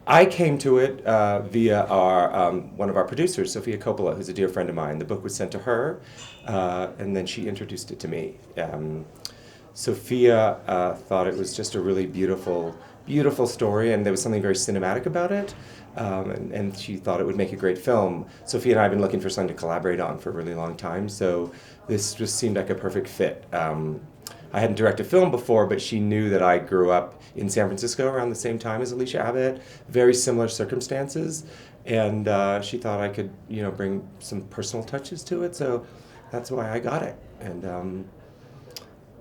I came to it via our one of our producers, Sofia Coppola, who's a dear friend of mine. The book was sent to her, and then she introduced it to me. Sophia thought it was just a really beautiful story, and there was something very cinematic about it, and she thought it would make a great film. Sophia and I have been looking for something to collaborate on for a really long time, so this just seemed like a perfect fit. I hadn't directed film before, but she knew that I grew up in San Francisco around the same time as Alicia Abbott, very similar circumstances, and she thought I could, bring some personal touches to it, so that's why I got it. And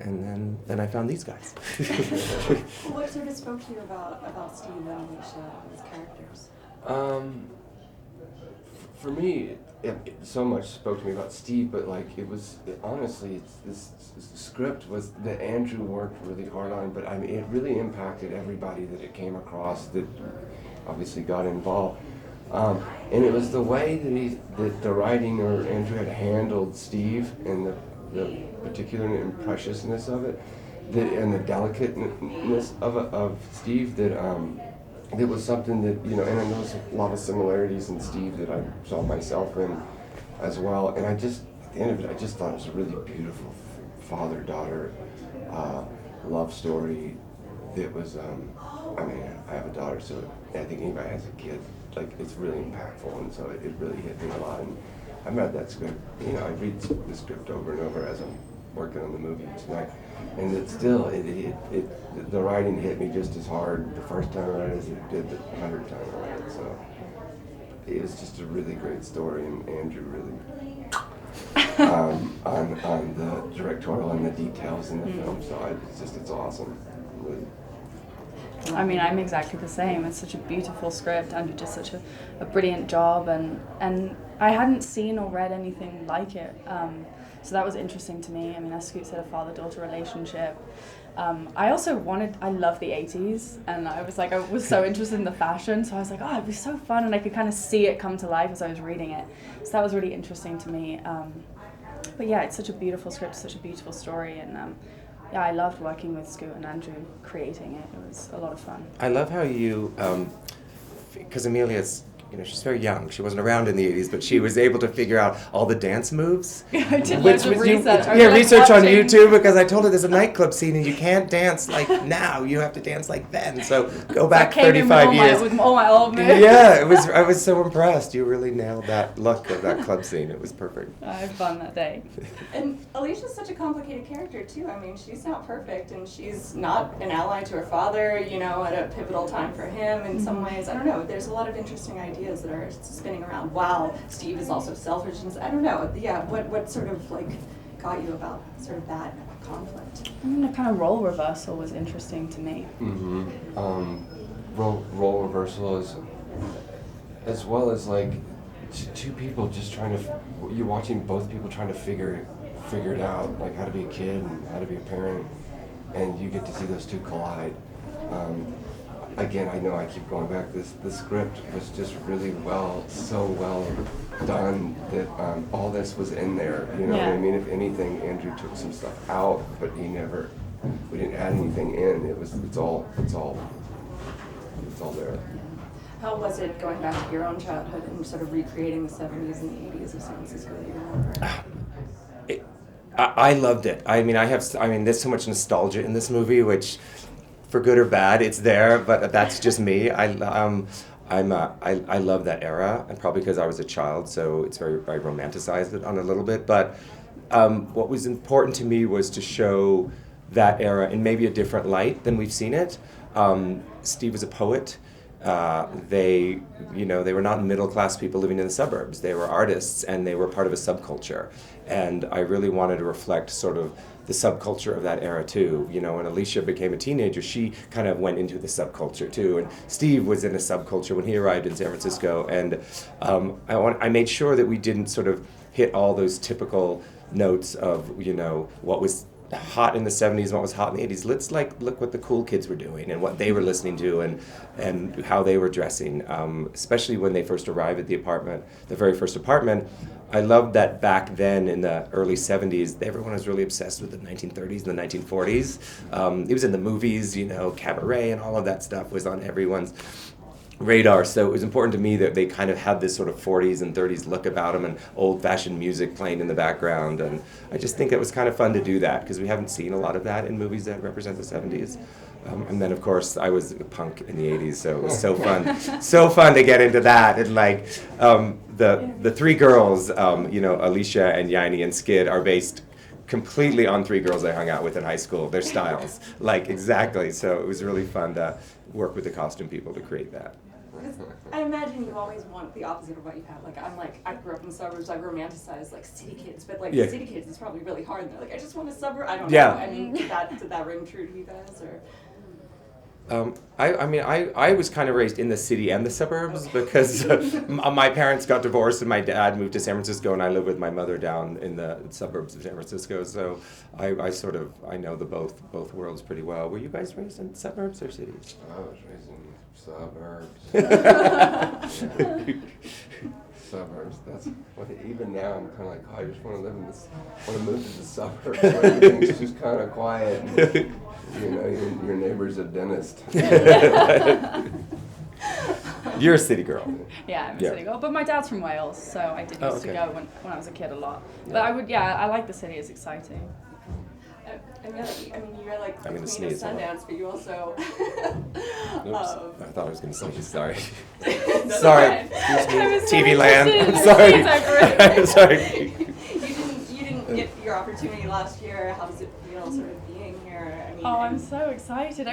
then I found these guys. What sort of spoke to you about Steve and Alicia as characters? For me, so much spoke to me about Steve, but honestly, this script was that Andrew worked really hard on, but I mean, it really impacted everybody that it came across that obviously got involved. And it was the way that the writing or Andrew had handled Steve and the particular and preciousness of it, and the delicateness of Steve, that it was something that, and I know there's a lot of similarities in Steve that I saw myself in as well, and at the end of it, I just thought it was a really beautiful father-daughter love story that was, I have a daughter, so I think anybody has a kid, it's really impactful, and so it really hit me a lot. And I read that script, I read the script over and over as I'm working on the movie tonight, and it still, the writing hit me just as hard the first time I read it as it did the 100th time I read it, so it was just a really great story, and Andrew really, on the directorial and the details in the film side, it's awesome, really. I mean, I'm exactly the same. It's such a beautiful script. Andrew did such a brilliant job, and I hadn't seen or read anything like it. So that was interesting to me. I mean, as Scoot said, a father-daughter relationship. I love the 80s, and I was so interested in the fashion, so I was like, it'd be so fun, and I could kind of see it come to life as I was reading it. So that was really interesting to me. But yeah, it's such a beautiful script, such a beautiful story, and I loved working with Scoot and Andrew creating it. It was a lot of fun. I love how you, because Emilia's, she's very young. She wasn't around in the 80s, but she was able to figure out all the dance moves. I did loads of research. Research on YouTube, because I told her there's a nightclub scene and you can't dance like now. You have to dance like then. So go back 35 years. With all my old moves. Yeah, I was so impressed. You really nailed that look of that club scene. It was perfect. I had fun that day. And Alicia's such a complicated character too. I mean, she's not perfect, and she's not an ally to her father, at a pivotal time for him in some ways. I don't know. There's a lot of interesting ideas that are spinning around. Wow, Steve is also selfish, and I don't know. Yeah, what sort of got you about sort of that conflict? I mean, the kind of role reversal was interesting to me. Mm-hmm. Role reversal is, as well as two people just you're watching both people trying to figure it out, how to be a kid and how to be a parent, and you get to see those two collide. Again, I know I keep going back. The script was just really so well done that all this was in there. You know what I mean? If anything, Andrew took some stuff out, but we didn't add anything in. It's all there. How was it going back to your own childhood and sort of recreating the 70s and the 80s of San Francisco that you remember? I loved it. There's so much nostalgia in this movie, which, for good or bad, it's there, but that's just me. I love that era, and probably because I was a child, so it's I romanticized it on a little bit. But what was important to me was to show that era in maybe a different light than we've seen it. Steve was a poet. They were not middle-class people living in the suburbs. They were artists, and they were part of a subculture. And I really wanted to reflect sort of the subculture of that era too. When Alicia became a teenager, she kind of went into the subculture too. And Steve was in a subculture when he arrived in San Francisco. And I made sure that we didn't sort of hit all those typical notes of what was hot in the 70s and what was hot in the 80s. Let's look what the cool kids were doing and what they were listening to and how they were dressing, especially when they first arrived at the apartment, the very first apartment. I loved that back then in the early 70s, everyone was really obsessed with the 1930s and the 1940s. It was in the movies, Cabaret and all of that stuff was on everyone's radar. So it was important to me that they kind of had this sort of 40s and 30s look about them and old-fashioned music playing in the background. And I just think it was kind of fun to do that because we haven't seen a lot of that in movies that represent the 70s. And then, of course, I was a punk in the 80s, so it was so fun to get into that. And the three girls, Alicia and Yaini and Skid are based completely on three girls I hung out with in high school. Their styles, exactly. So it was really fun to work with the costume people to create that. I imagine you always want the opposite of what you have. I grew up in the suburbs. I romanticize city kids, but city kids is probably really hard. And they're I just want a suburb. I don't know. I mean, did that ring true to you guys, or? I was kind of raised in the city and the suburbs because my parents got divorced and my dad moved to San Francisco and I lived with my mother down in the suburbs of San Francisco. So I know the both worlds pretty well. Were you guys raised in suburbs or cities? I was raised in suburbs. Suburbs. That's what. Even now, I'm kind of I just want to live in this. Want to move to the suburbs where everything's just kind of quiet. And, your neighbor's a dentist. You're a city girl. Yeah, I'm a city girl. But my dad's from Wales, so I did used to go when I was a kid a lot. But I like the city. It's exciting. You're the queen of sneeze. Sundance, but you also. Oops, I thought I was going to say sorry. No, sorry. Excuse me. TV land. I'm sorry. I'm sorry. You didn't get your opportunity last year. How does it feel, sort of being here? I'm so excited.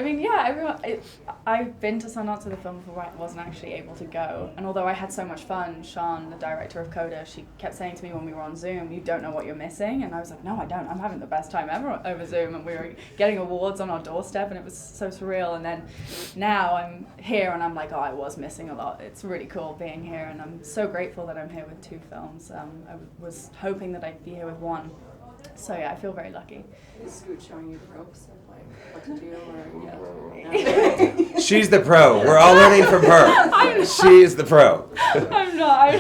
I've been to Sundance with the film before. I wasn't actually able to go, and although I had so much fun, Sean, the director of Coda, she kept saying to me when we were on Zoom, "You don't know what you're missing," and I was like, "No, I don't. I'm having the best time ever over Zoom," and we were getting awards on our doorstep, and it was so surreal. And then now I'm here, and I'm like, "Oh, I was missing a lot." It's really cool being here, and I'm so grateful that I'm here with two films. I was hoping that I'd be here with one. So I feel very lucky. Is Scoot showing you the ropes of what to do, or She's the pro. We're all learning from her. She is the pro. I'm not.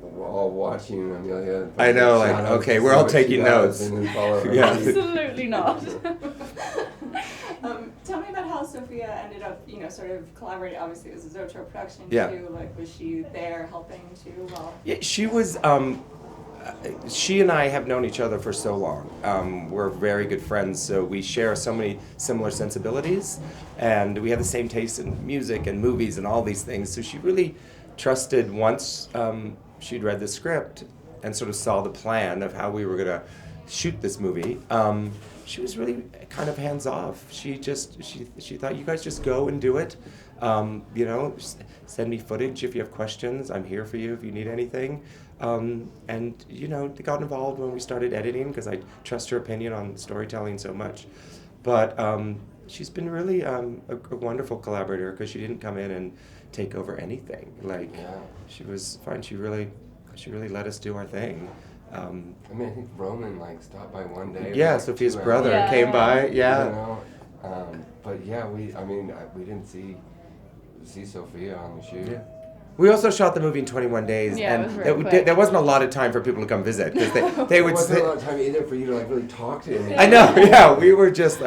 We're all watching Emilia. I know. Okay, we're all taking notes. Yeah. Absolutely not. Tell me about how Sofia ended up, sort of collaborating. Obviously, it was a Zoetrope production too. Was she there helping too? Yeah, she was. She and I have known each other for so long. We're very good friends, so we share so many similar sensibilities, and we have the same taste in music and movies and all these things. So she really trusted once she'd read the script and sort of saw the plan of how we were going to shoot this movie. She was really kind of hands off. She thought, you guys just go and do it. Send me footage if you have questions. I'm here for you if you need anything. They got involved when we started editing because I trust her opinion on storytelling so much. But she's been really a wonderful collaborator because she didn't come in and take over anything. She was fine. She really let us do our thing. I think Roman stopped by one day. Yeah, Sofia's brother came by. Yeah. But yeah, we didn't see Sofia on the shoot. Yeah. We also shot the movie in 21 days, and there wasn't a lot of time for people to come visit because they would. There wasn't a lot of time either for you to really talk to him. I know, yeah, we were just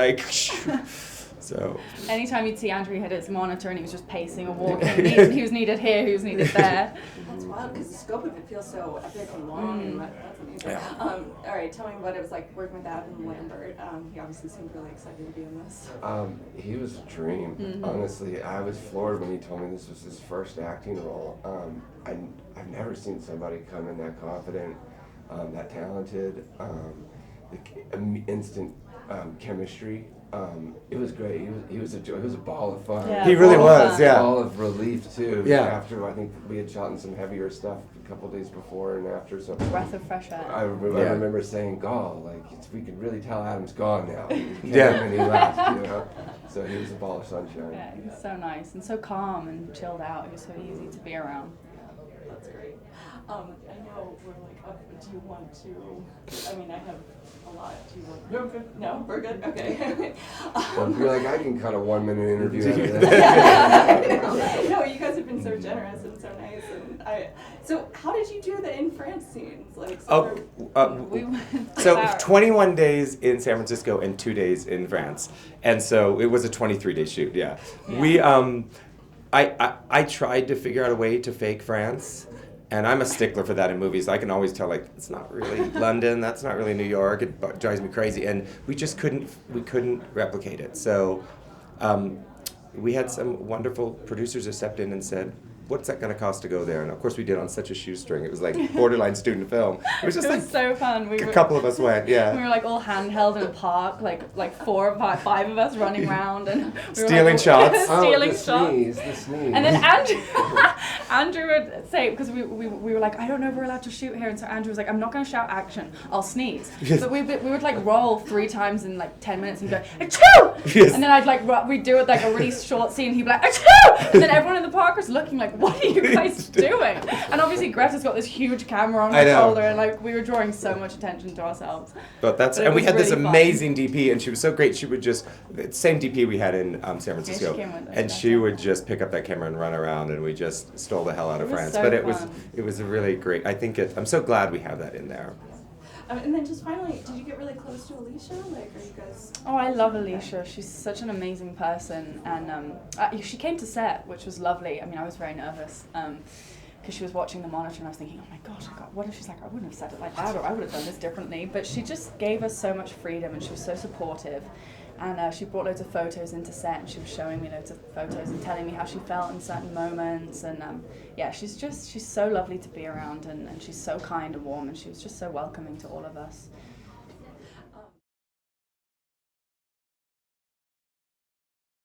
so. Anytime you'd see Andrew, he had his monitor and he was just pacing or walking. He was needed here, he was needed there. That's wild because the scope of it feels so epic and long, and that's amazing. Yeah. All right, tell me what it was like working with Adam Lambert. He obviously seemed really excited to be in this. He was a dream. Mm-hmm. Honestly, I was floored when he told me this was his first acting role. I've never seen somebody come in that confident, that talented, instant chemistry. It was great. He was a joy. He was a ball of fun. Yeah, he really was. Yeah. Ball of relief too. Yeah. After I think we had shot in some heavier stuff a couple days before and after. So breath of fresh air. I remember saying, "God, we can really tell Adam's gone now." Yeah. And he left. So he was a ball of sunshine. Yeah, he was so nice and so calm and chilled out. He was so easy to be around. That's great. I know we're like, do you want to, I mean, I have a lot. Do you want? No, I'm good. No, we're good? Okay. You're like, I can cut a 1 minute interview out of that. No, you guys have been so generous and so nice. And so how did you do the in France scenes? Like, We went So there. 21 days in San Francisco and 2 days in France, and so it was a 23-day shoot. Yeah, we I tried to figure out a way to fake France, and I'm a stickler for that in movies. I can always tell, like, it's not really London, that's not really New York. It drives me crazy, and we just couldn't replicate it. So we had some wonderful producers that stepped in and said, what's that going to cost to go there? And of course we did on such a shoestring. It was like borderline student film. It was just It was so fun. a couple of us went, yeah. We were like all handheld in a park, like 4 or 5 of us running around and we were Stealing like, shots. stealing the shots. sneeze, the sneeze. And then Andrew would say, because we were like, I don't know if we're allowed to shoot here, and so Andrew was like, I'm not going to shout action, I'll sneeze. Yes. So we would like roll 3 times in like 10 minutes and go, achoo! Yes. And then I'd like, we'd do it like a really short scene, he'd be like, achoo! And then everyone in the park was looking like, what are you guys doing? And obviously Greta's got this huge camera on I her know. shoulder, and like we were drawing so much attention to ourselves. But But it and we was had this really fun. amazing DP, and she was so great. She would just, the same DP we had in San Francisco, came with us, and that's she it. would just pick up that camera and run around, and we just stole the hell out of It was France. so But fun. it was a really great. I think I'm so glad we have that in there. and then just finally, did you get really close to Alicia? Like, are you guys? Oh, I love Alicia. She's such an amazing person, and she came to set, which was lovely. I mean, I was very nervous because she was watching the monitor, and I was thinking, oh my gosh, what if she's like, I wouldn't have said it like that, or I would have done this differently. But she just gave us so much freedom, and she was so supportive. And she brought loads of photos into set, and she was showing me loads of photos and telling me how she felt in certain moments. And yeah, she's so lovely to be around, and she's so kind and warm, and she was just so welcoming to all of us.